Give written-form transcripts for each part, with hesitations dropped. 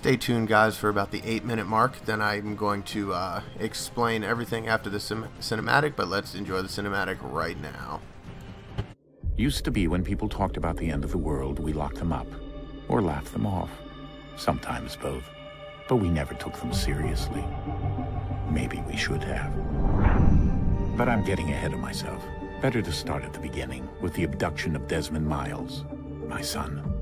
Stay tuned, guys, for about the 8-minute mark. Then I'm going to explain everything after the cinematic, but let's enjoy the cinematic right now. Used to be when people talked about the end of the world, we locked them up or laughed them off. Sometimes both. But we never took them seriously. Maybe we should have. But I'm getting ahead of myself. Better to start at the beginning, with the abduction of Desmond Miles, my son.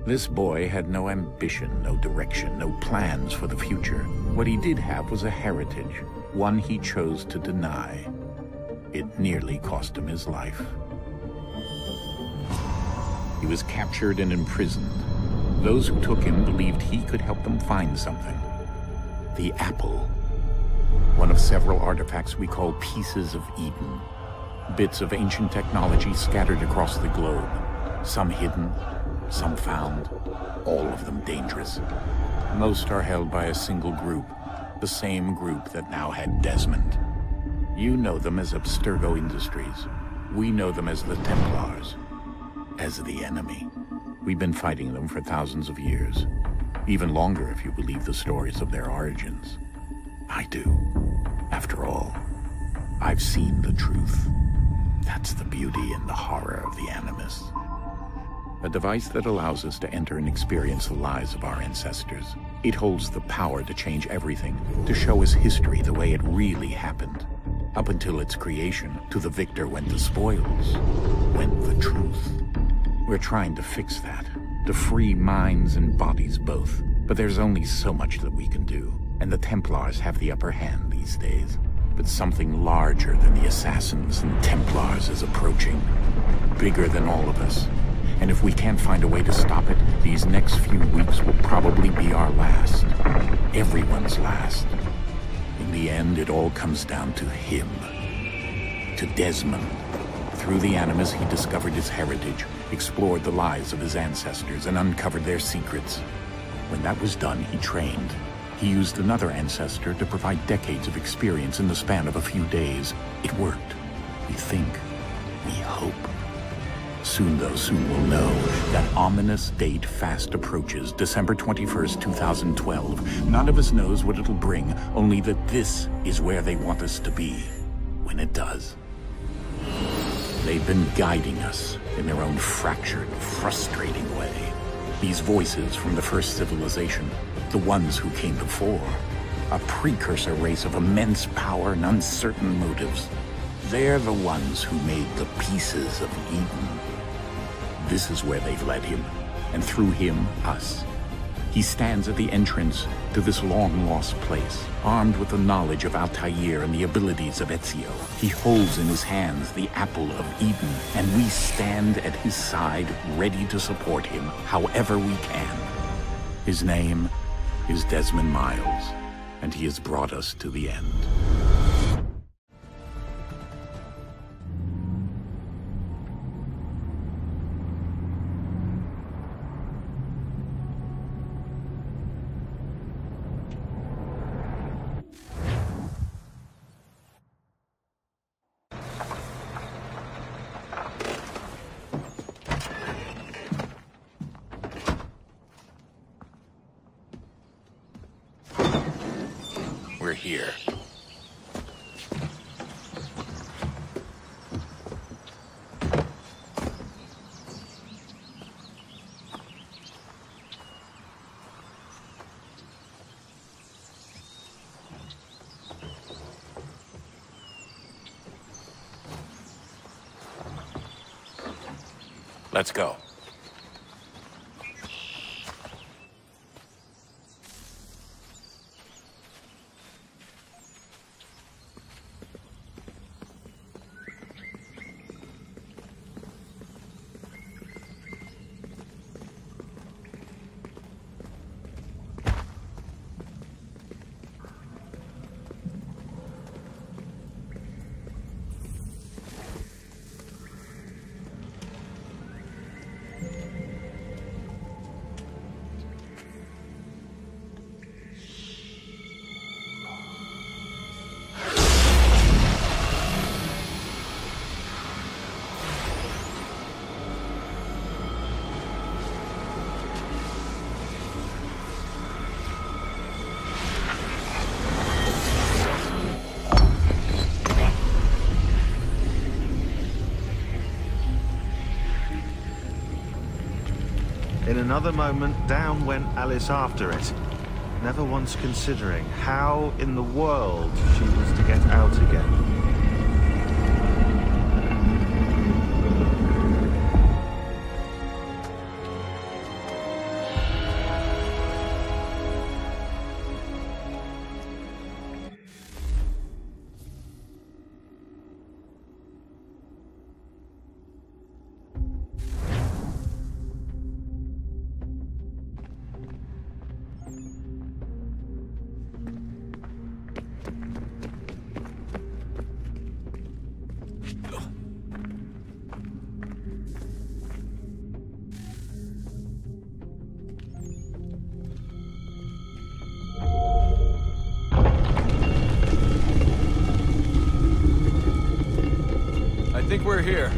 This boy had no ambition, no direction, no plans for the future. What he did have was a heritage, one he chose to deny. It nearly cost him his life. He was captured and imprisoned. Those who took him believed he could help them find something. The apple. One of several artifacts we call pieces of Eden. Bits of ancient technology scattered across the globe. Some hidden, some found, all of them dangerous. Most are held by a single group, the same group that now had Desmond. You know them as Abstergo Industries. We know them as the Templars, as the enemy. We've been fighting them for thousands of years, even longer if you believe the stories of their origins. I do. After all, I've seen the truth. That's the beauty and the horror of the Animus. A device that allows us to enter and experience the lives of our ancestors. It holds the power to change everything, to show us history the way it really happened. Up until its creation, to the victor went the spoils, went the truth. We're trying to fix that, to free minds and bodies both. But there's only so much that we can do, and the Templars have the upper hand these days. But something larger than the Assassins and Templars is approaching, bigger than all of us. And if we can't find a way to stop it, these next few weeks will probably be our last. Everyone's last. In the end, it all comes down to him. To Desmond. Through the Animus, he discovered his heritage, explored the lives of his ancestors, and uncovered their secrets. When that was done, he trained. He used another ancestor to provide decades of experience in the span of a few days. It worked. We think. We hope. Soon, though, soon we'll know. That ominous date fast approaches, December 21st, 2012. None of us knows what it'll bring, only that this is where they want us to be, when it does. They've been guiding us in their own fractured, frustrating way. These voices from the first civilization, the ones who came before, a precursor race of immense power and uncertain motives. They're the ones who made the pieces of Eden. This is where they've led him, and through him, us. He stands at the entrance to this long-lost place, armed with the knowledge of Altair and the abilities of Ezio. He holds in his hands the apple of Eden, and we stand at his side, ready to support him however we can. His name is Desmond Miles, and he has brought us to the end. We're here. Let's go. another moment, down went Alice after it, never once considering how in the world she was to get out again. I think we're here.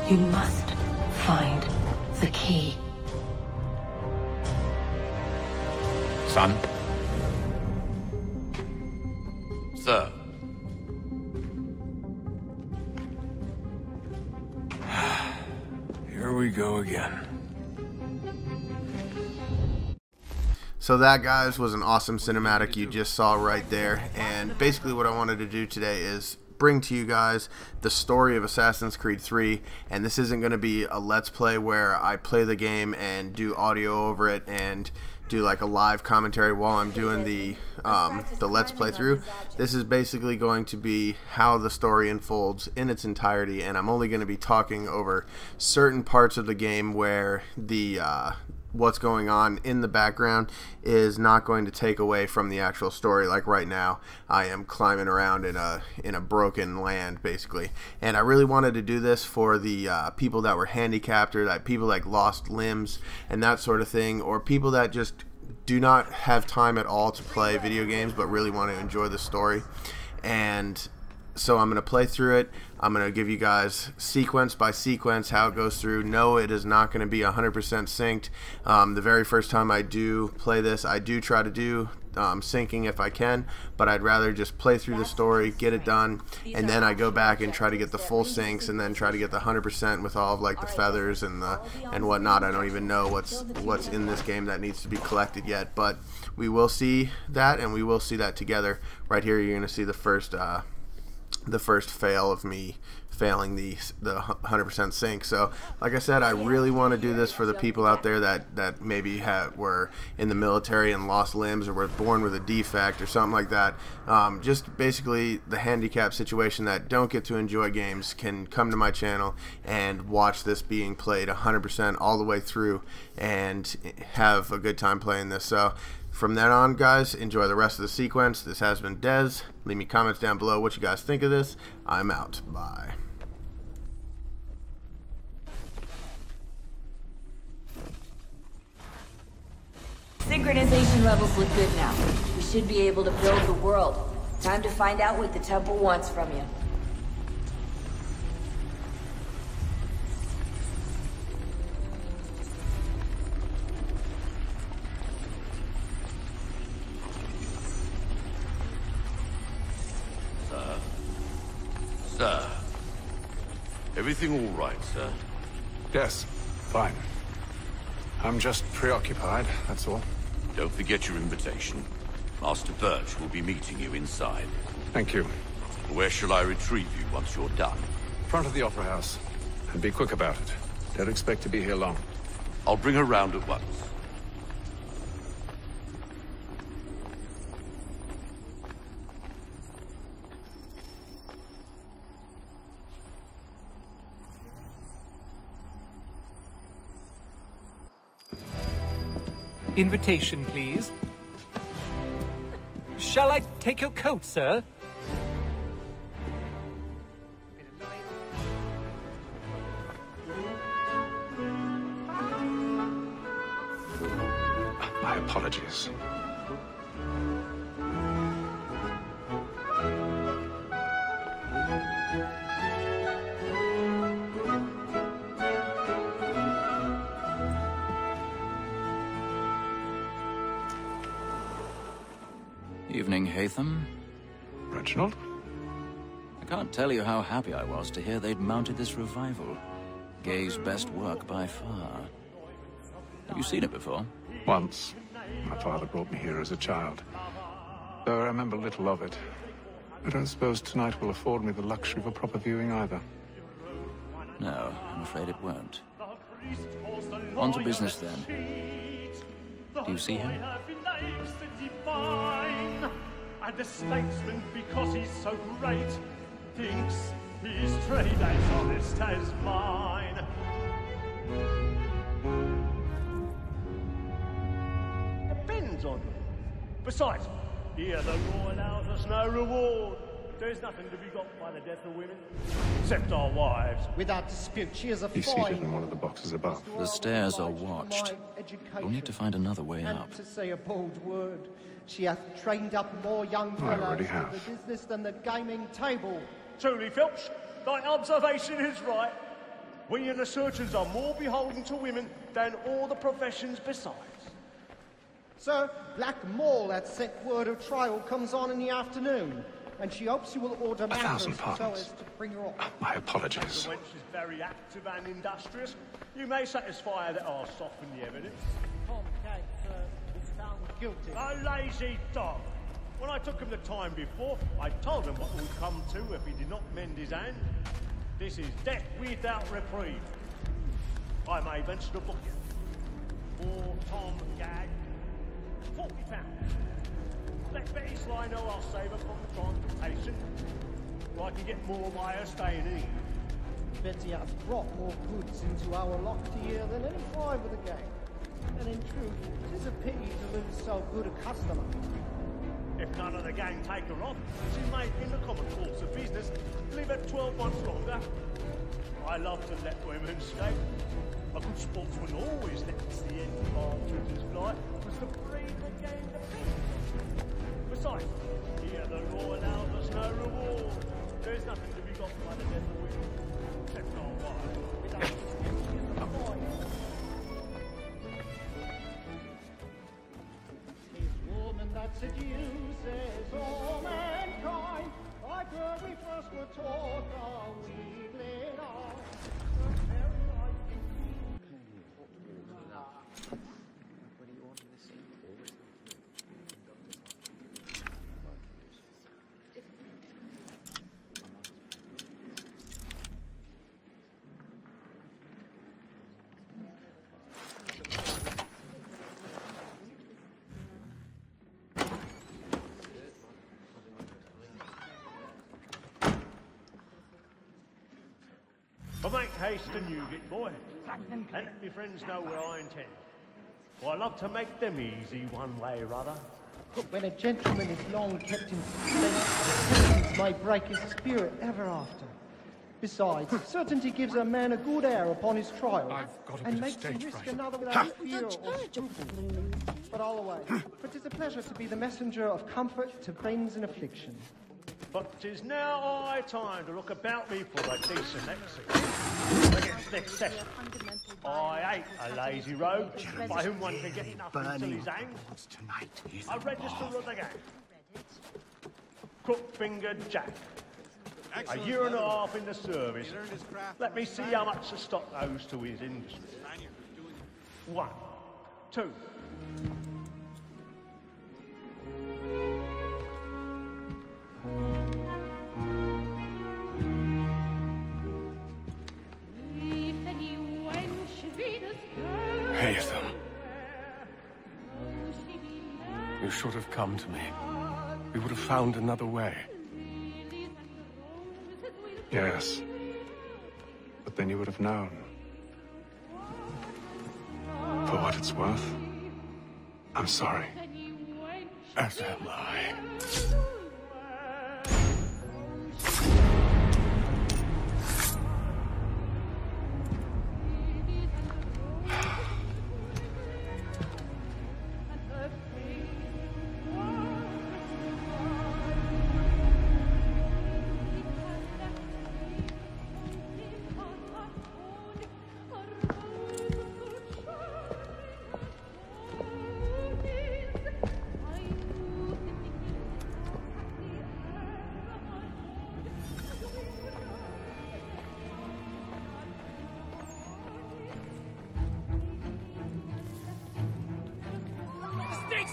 You must find the key. Son? Sir. Here we go again. So that, guys, was an awesome cinematic you just saw right there. And basically what I wanted to do today is bring to you guys the story of Assassin's Creed 3, and this isn't going to be a let's play where I play the game and do audio over it and do like a live commentary while I'm doing the let's play through. This is basically going to be how the story unfolds in its entirety, and I'm only going to be talking over certain parts of the game where the what's going on in the background is not going to take away from the actual story. Like right now, I am climbing around in a broken land, basically. And I really wanted to do this for the people that were handicapped, or that people like lost limbs and that sort of thing, or people that just do not have time at all to play video games but really want to enjoy the story. And so I'm going to play through it. I'm going to give you guys sequence by sequence how it goes through. No, it is not going to be 100% synced. The very first time I do play this, I do try to do syncing if I can, but I'd rather just play through the story, get it done, and then I go back and try to get the full syncs, and then try to get the 100% with all of like the feathers and whatnot. I don't even know what's in this game that needs to be collected yet, but we will see that, and we will see that together. Right here, you're going to see the first fail of me failing the 100% sync. So like I said, I really want to do this for the people out there that maybe were in the military and lost limbs, or were born with a defect or something like that. Just basically the handicap situation that don't get to enjoy games can come to my channel and watch this being played 100% all the way through and have a good time playing this. So from then on, guys, enjoy the rest of the sequence. This has been Dez. Leave me comments down below what you guys think of this. I'm out. Bye. Synchronization levels look good now. We should be able to build the world. Time to find out what the temple wants from you. Sir. Everything all right, sir? Yes, fine. I'm just preoccupied, that's all. Don't forget your invitation. Master Birch will be meeting you inside. Thank you. Where shall I retrieve you once you're done? Front of the Opera House. And be quick about it. Don't expect to be here long. I'll bring her round at once. Invitation, please. Shall I take your coat, sir? My apologies. Evening, Hatham. Reginald? I can't tell you how happy I was to hear they'd mounted this revival. Gay's best work by far. Have you seen it before? Once. My father brought me here as a child. Though I remember little of it. I don't suppose tonight will afford me the luxury of a proper viewing either. No, I'm afraid it won't. On to business then. Do you see him? And the statesman, because he's so great, thinks his trade as honest as mine. Depends on you. Besides, here the law allows us no reward. There's nothing to be got by the death of women, except our wives. Without dispute, she is a He's seated in one of the boxes above. The stairs are watched. We'll need to find another way and up. to say a bold word, she hath trained up more young fellows already to have. the business than the gaming table. Truly, Filch, thy observation is right. We and the surgeons are more beholden to women than all the professions besides. Sir, Black Mall hath sent word of trial comes on in the afternoon, and she hopes you will order matters so £1,000. as to bring her off. My apologies. The wench is very active and industrious. You may satisfy her that I'll soften the evidence. Tom Cat was found guilty. A lazy dog. When I took him the time before, I told him what would come to if he did not mend his hand. This is death without reprieve. I may venture to book you. For Tom Gag, £40. Let Betty Sly know I'll save her from the transportation, so I can get more by her staying in. Betty hath brought more goods into our lofty here than any five of the gang. And in truth, 'tis a pity to lose so good a customer. If none of the gang take her on, she may, in the common course of business, live at 12 months longer. I love to let women escape. A good sportsman always lets the end of partridges fly, was to breed the gang to peace. Besides, here the law allows us no reward. There's nothing to be got by the death of women, except our wives. Woman that seduces all mankind, like where we first were taught, are we glad of? But make haste and you get, boy, and let me friends know where I intend. For I love to make them easy one way or other. But when a gentleman is long kept in suspense, may break his spirit ever after. Besides, certainty gives a man a good air upon his trial, got a and bit of makes him stage risk fright. another without fear or scruple. But I'll away, for 'tis a pleasure to be the messenger of comfort to friends in affliction. But 'tis now high time to look about me for a decent exit against this session. I hate a lazy rogue by whom one can get nothing till he's hanged. I register of the gang. Crook-fingered Jack. A year and a half in the service. Let me see how much the stock owes to his industry. 1, 2. Haytham. You should have come to me. We would have found another way. Yes. But then you would have known. For what it's worth, I'm sorry. As am I.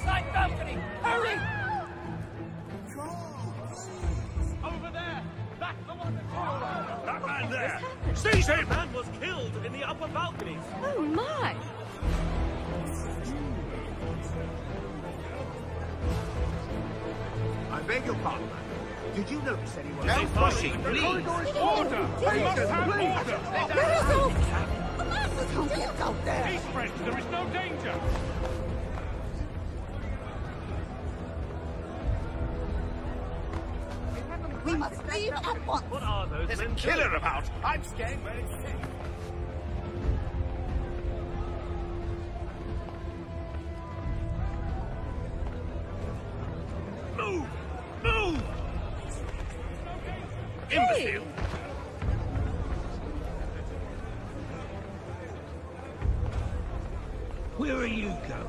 Side balcony! Hurry! Over there! That's the one that killed! That man there! Seize him! That man was killed in the upper balcony! Oh my! I beg your pardon, man. Did you notice anyone? No pushing, please! Order! We must have order! There is no... The man was killed out there! Peace, friends, there is no danger! We must leave at once! What are those There's a men killer doing? about! I'm staying where it's safe. Move! Move! Imbecile! Where are you going?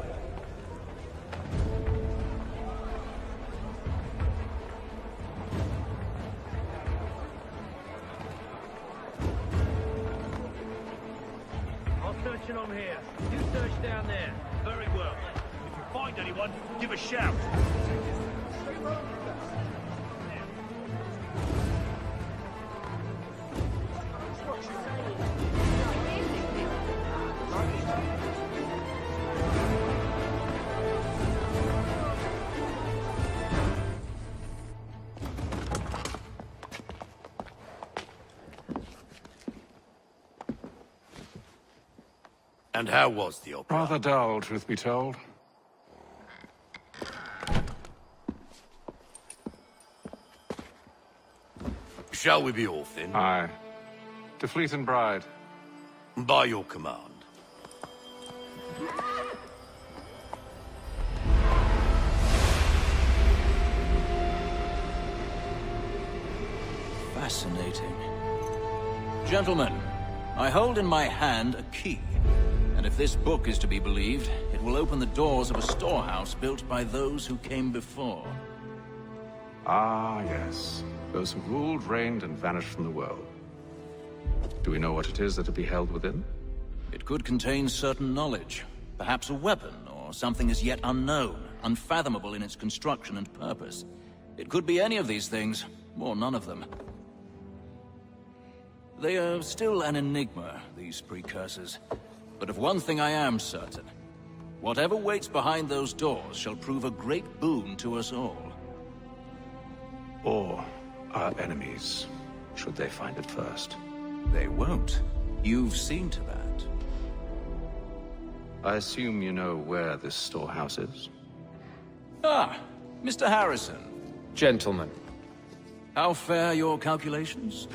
I'll search in on here. You search down there. Very well. If you find anyone, give a shout. And how was the opera? Rather dull, truth be told. Shall we be off then? Aye. To Fleet and Bride. By your command. Fascinating. Gentlemen, I hold in my hand a key. And if this book is to be believed, it will open the doors of a storehouse built by those who came before. Ah, yes. Those who ruled, reigned, and vanished from the world. Do we know what it is that will be held within? It could contain certain knowledge. Perhaps a weapon, or something as yet unknown, unfathomable in its construction and purpose. It could be any of these things, or none of them. They are still an enigma, these precursors. But of one thing I am certain. Whatever waits behind those doors shall prove a great boon to us all. Or our enemies, should they find it first. They won't. You've seen to that. I assume you know where this storehouse is? Ah, Mr. Harrison. Gentlemen. How fare your calculations?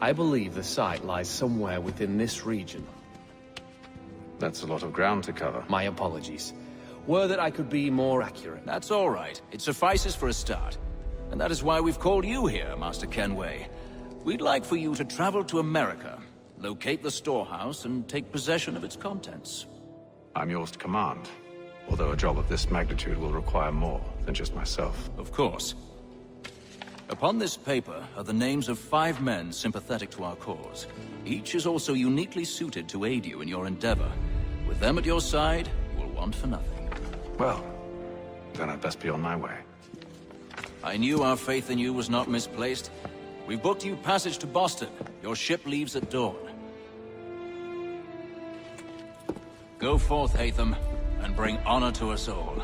I believe the site lies somewhere within this region. That's a lot of ground to cover. My apologies. Were that I could be more accurate. That's all right. It suffices for a start. And that is why we've called you here, Master Kenway. We'd like for you to travel to America, locate the storehouse, and take possession of its contents. I'm yours to command. Although a job of this magnitude will require more than just myself. Of course. Upon this paper are the names of 5 men sympathetic to our cause. Each is also uniquely suited to aid you in your endeavor. With them at your side, you will want for nothing. Well, then I'd best be on my way. I knew our faith in you was not misplaced. We've booked you passage to Boston. Your ship leaves at dawn. Go forth, Hatham, and bring honor to us all.